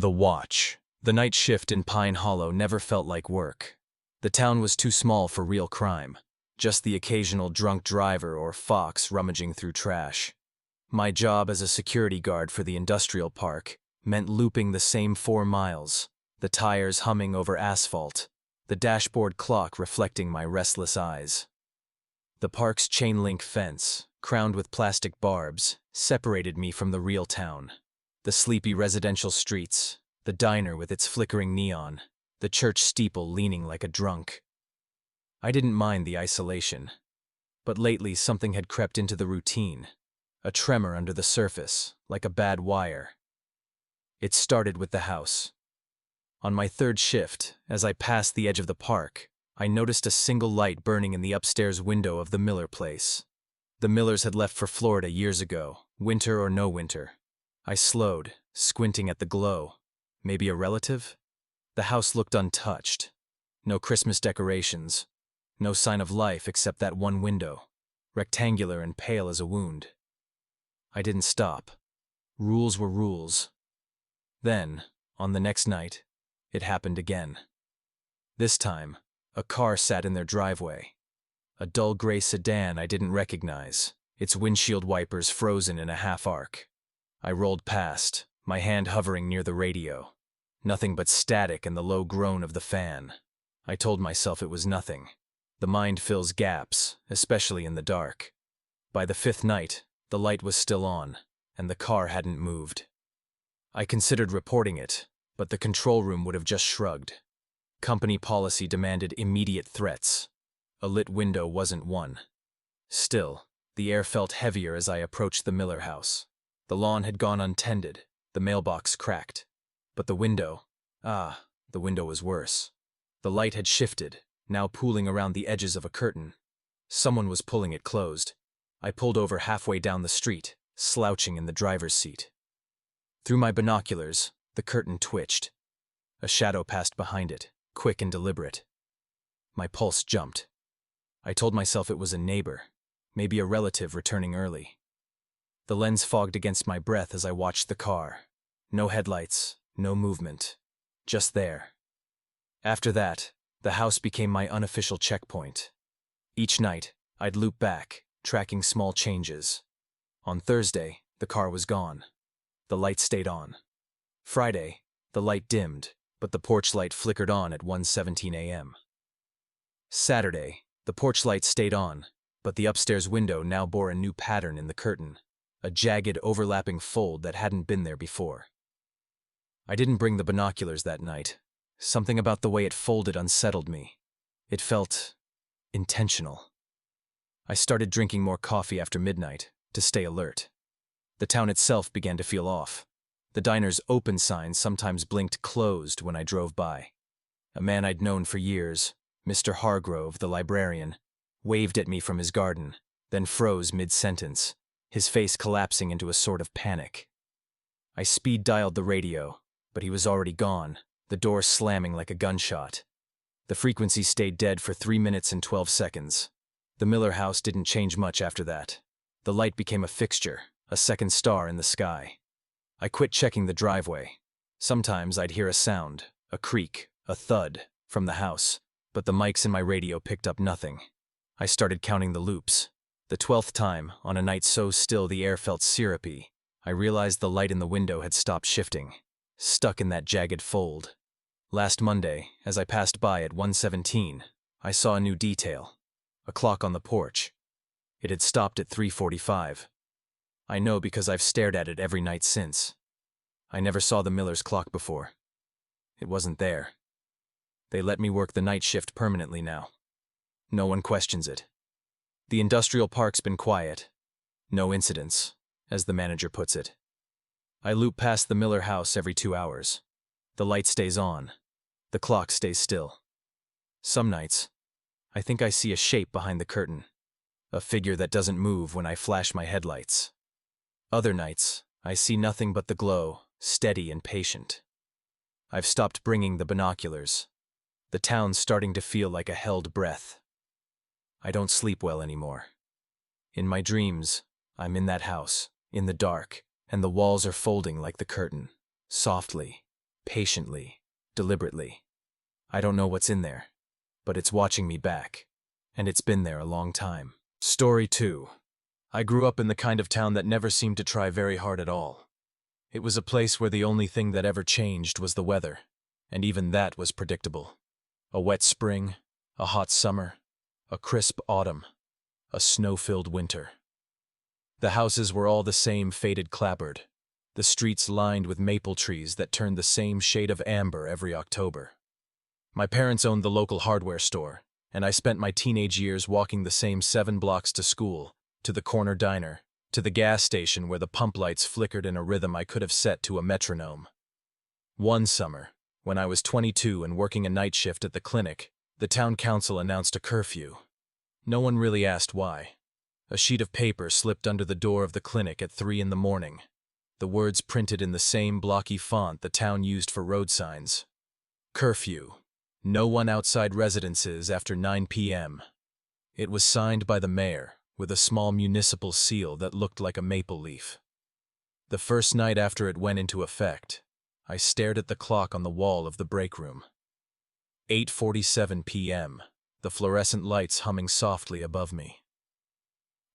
The watch. The night shift in Pine Hollow never felt like work. The town was too small for real crime, just the occasional drunk driver or fox rummaging through trash. My job as a security guard for the industrial park meant looping the same 4 miles, the tires humming over asphalt, the dashboard clock reflecting my restless eyes. The park's chain-link fence, crowned with plastic barbs, separated me from the real town. The sleepy residential streets, the diner with its flickering neon, the church steeple leaning like a drunk. I didn't mind the isolation, but lately something had crept into the routine, a tremor under the surface, like a bad wire. It started with the house. On my 3rd shift, as I passed the edge of the park, I noticed a single light burning in the upstairs window of the Miller place. The Millers had left for Florida years ago, winter or no winter. I slowed, squinting at the glow. Maybe a relative? The house looked untouched. No Christmas decorations. No sign of life except that one window, rectangular and pale as a wound. I didn't stop. Rules were rules. Then, on the next night, it happened again. This time, a car sat in their driveway. A dull gray sedan I didn't recognize, its windshield wipers frozen in a half-arc. I rolled past, my hand hovering near the radio. Nothing but static and the low groan of the fan. I told myself it was nothing. The mind fills gaps, especially in the dark. By the 5th night, the light was still on, and the car hadn't moved. I considered reporting it, but the control room would have just shrugged. Company policy demanded immediate threats. A lit window wasn't one. Still, the air felt heavier as I approached the Miller house. The lawn had gone untended, the mailbox cracked. But the window, the window was worse. The light had shifted, now pooling around the edges of a curtain. Someone was pulling it closed. I pulled over halfway down the street, slouching in the driver's seat. Through my binoculars, the curtain twitched. A shadow passed behind it, quick and deliberate. My pulse jumped. I told myself it was a neighbor, maybe a relative returning early. The lens fogged against my breath as I watched the car. No headlights, no movement. Just there. After that, the house became my unofficial checkpoint. Each night, I'd loop back, tracking small changes. On Thursday, the car was gone. The light stayed on. Friday, the light dimmed, but the porch light flickered on at 1:17 a.m. Saturday, the porch light stayed on, but the upstairs window now bore a new pattern in the curtain, a jagged, overlapping fold that hadn't been there before. I didn't bring the binoculars that night. Something about the way it folded unsettled me. It felt intentional. I started drinking more coffee after midnight to stay alert. The town itself began to feel off. The diner's open sign sometimes blinked closed when I drove by. A man I'd known for years, Mr. Hargrove, the librarian, waved at me from his garden, then froze mid-sentence, his face collapsing into a sort of panic. I speed-dialed the radio, but he was already gone, the door slamming like a gunshot. The frequency stayed dead for 3 minutes and 12 seconds. The Miller house didn't change much after that. The light became a fixture, a second star in the sky. I quit checking the driveway. Sometimes I'd hear a sound, a creak, a thud, from the house, but the mics in my radio picked up nothing. I started counting the loops. The 12th time, on a night so still the air felt syrupy, I realized the light in the window had stopped shifting, stuck in that jagged fold. Last Monday, as I passed by at 1:17, I saw a new detail. A clock on the porch. It had stopped at 3:45. I know because I've stared at it every night since. I never saw the Miller's clock before. It wasn't there. They let me work the night shift permanently now. No one questions it. The industrial park's been quiet. No incidents, as the manager puts it. I loop past the Miller house every 2 hours. The light stays on. The clock stays still. Some nights, I think I see a shape behind the curtain, a figure that doesn't move when I flash my headlights. Other nights, I see nothing but the glow, steady and patient. I've stopped bringing the binoculars. The town's starting to feel like a held breath. I don't sleep well anymore. In my dreams, I'm in that house, in the dark, and the walls are folding like the curtain, softly, patiently, deliberately. I don't know what's in there, but it's watching me back, and it's been there a long time. Story 2. I grew up in the kind of town that never seemed to try very hard at all. It was a place where the only thing that ever changed was the weather, and even that was predictable. A wet spring, a hot summer, a crisp autumn, a snow-filled winter. The houses were all the same faded clapboard, the streets lined with maple trees that turned the same shade of amber every October. My parents owned the local hardware store, and I spent my teenage years walking the same 7 blocks to school, to the corner diner, to the gas station where the pump lights flickered in a rhythm I could have set to a metronome. One summer, when I was 22 and working a night shift at the clinic, the town council announced a curfew. No one really asked why. A sheet of paper slipped under the door of the clinic at 3 in the morning. The words printed in the same blocky font the town used for road signs. Curfew. No one outside residences after 9 p.m. It was signed by the mayor, with a small municipal seal that looked like a maple leaf. The first night after it went into effect, I stared at the clock on the wall of the break room. 8:47 p.m., the fluorescent lights humming softly above me.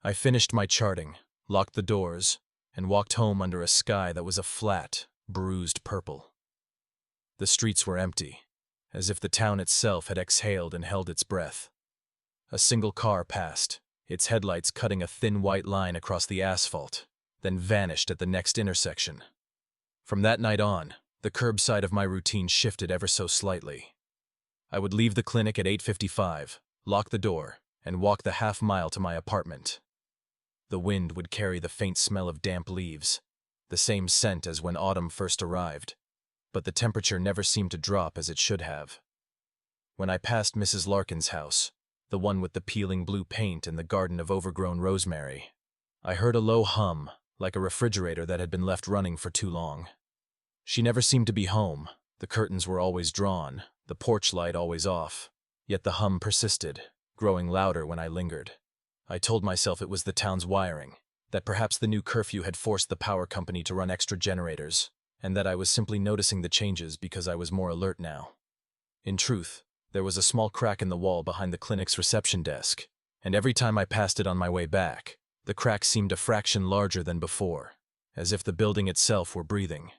I finished my charting, locked the doors, and walked home under a sky that was a flat, bruised purple. The streets were empty, as if the town itself had exhaled and held its breath. A single car passed, its headlights cutting a thin white line across the asphalt, then vanished at the next intersection. From that night on, the curbside of my routine shifted ever so slightly. I would leave the clinic at 8:55, lock the door, and walk the half-mile to my apartment. The wind would carry the faint smell of damp leaves, the same scent as when autumn first arrived, but the temperature never seemed to drop as it should have. When I passed Mrs. Larkin's house, the one with the peeling blue paint and the garden of overgrown rosemary, I heard a low hum, like a refrigerator that had been left running for too long. She never seemed to be home. The curtains were always drawn, the porch light always off, yet the hum persisted, growing louder when I lingered. I told myself it was the town's wiring, that perhaps the new curfew had forced the power company to run extra generators, and that I was simply noticing the changes because I was more alert now. In truth, there was a small crack in the wall behind the clinic's reception desk, and every time I passed it on my way back, the crack seemed a fraction larger than before, as if the building itself were breathing.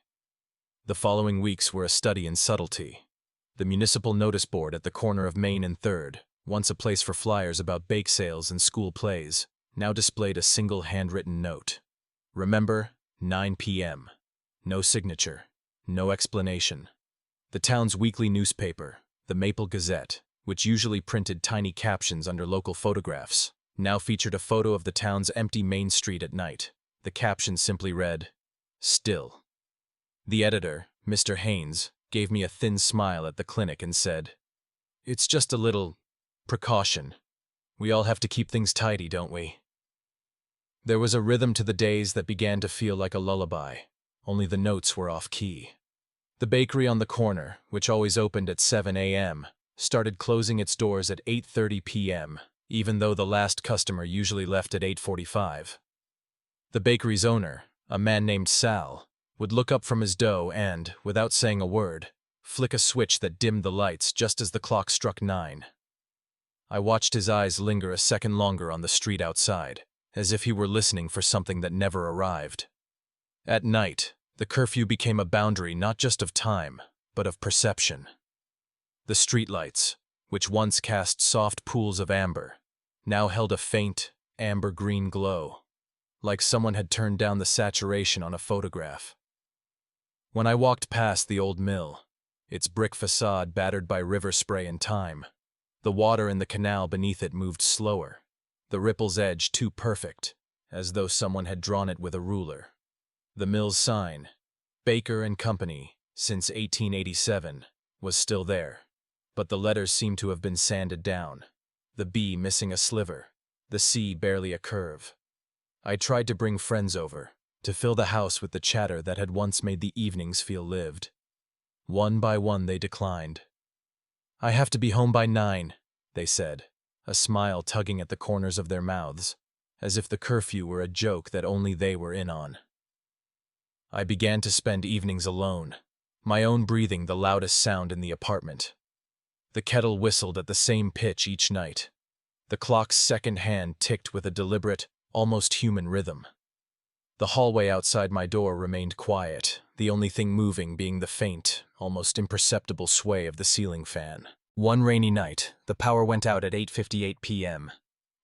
The following weeks were a study in subtlety. The municipal notice board at the corner of Main and 3rd, once a place for flyers about bake sales and school plays, now displayed a single handwritten note. Remember, 9 p.m. No signature, no explanation. The town's weekly newspaper, the Maple Gazette, which usually printed tiny captions under local photographs, now featured a photo of the town's empty main street at night. The caption simply read, "Still." The editor, Mr. Haynes, gave me a thin smile at the clinic and said, "It's just a little precaution. We all have to keep things tidy, don't we?" There was a rhythm to the days that began to feel like a lullaby, only the notes were off-key. The bakery on the corner, which always opened at 7 a.m., started closing its doors at 8:30 p.m., even though the last customer usually left at 8:45. The bakery's owner, a man named Sal, would look up from his dough and, without saying a word, flick a switch that dimmed the lights just as the clock struck 9. I watched his eyes linger a second longer on the street outside, as if he were listening for something that never arrived. At night, the curfew became a boundary not just of time, but of perception. The streetlights, which once cast soft pools of amber, now held a faint, amber-green glow, like someone had turned down the saturation on a photograph. When I walked past the old mill, its brick facade battered by river spray and time, the water in the canal beneath it moved slower, the ripple's edge too perfect, as though someone had drawn it with a ruler. The mill's sign, Baker and Company, since 1887, was still there, but the letters seemed to have been sanded down, the B missing a sliver, the C barely a curve. I tried to bring friends over, to fill the house with the chatter that had once made the evenings feel lived. One by one they declined. "I have to be home by 9, they said, a smile tugging at the corners of their mouths, as if the curfew were a joke that only they were in on. I began to spend evenings alone, My own breathing the loudest sound in the apartment. The kettle whistled at the same pitch each night. The clock's second hand ticked with a deliberate, almost human rhythm. The hallway outside my door remained quiet, the only thing moving being the faint, almost imperceptible sway of the ceiling fan. One rainy night, the power went out at 8:58 p.m.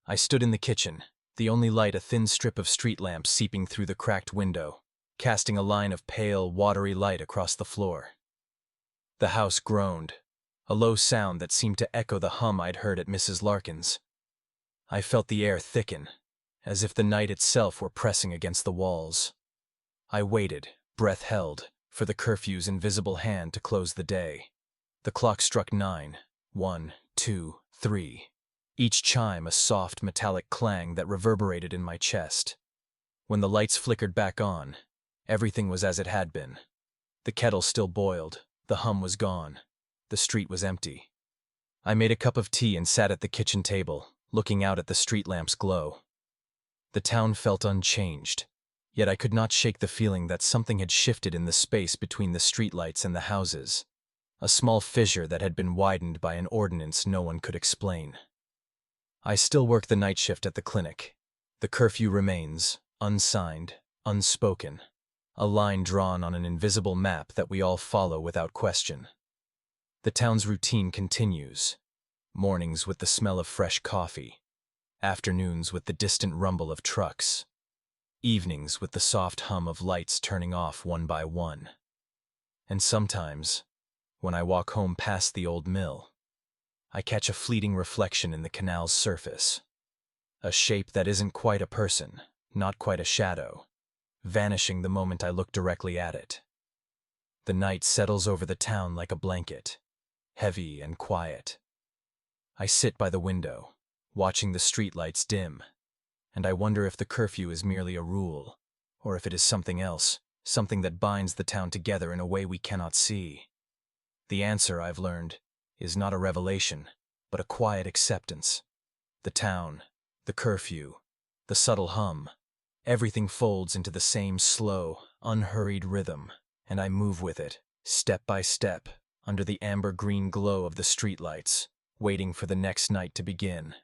I stood in the kitchen, the only light a thin strip of street lamp seeping through the cracked window, casting a line of pale, watery light across the floor. The house groaned, a low sound that seemed to echo the hum I'd heard at Mrs. Larkin's. I felt the air thicken, as if the night itself were pressing against the walls. I waited, breath held, for the curfew's invisible hand to close the day. The clock struck 9, 1, 2, 3. Each chime a soft metallic clang that reverberated in my chest. When the lights flickered back on, everything was as it had been. The kettle still boiled, the hum was gone, the street was empty. I made a cup of tea and sat at the kitchen table, looking out at the street lamp's glow. The town felt unchanged, yet I could not shake the feeling that something had shifted in the space between the streetlights and the houses, a small fissure that had been widened by an ordinance no one could explain. I still work the night shift at the clinic. The curfew remains, unsigned, unspoken, a line drawn on an invisible map that we all follow without question. The town's routine continues, mornings with the smell of fresh coffee, afternoons with the distant rumble of trucks, evenings with the soft hum of lights turning off one by one. And sometimes, when I walk home past the old mill, I catch a fleeting reflection in the canal's surface. A shape that isn't quite a person, not quite a shadow, vanishing the moment I look directly at it. The night settles over the town like a blanket, heavy and quiet. I sit by the window, watching the streetlights dim, and I wonder if the curfew is merely a rule, or if it is something else, something that binds the town together in a way we cannot see. The answer, I've learned, is not a revelation, but a quiet acceptance. The town, the curfew, the subtle hum, everything folds into the same slow, unhurried rhythm, and I move with it, step by step, under the amber-green glow of the streetlights, waiting for the next night to begin.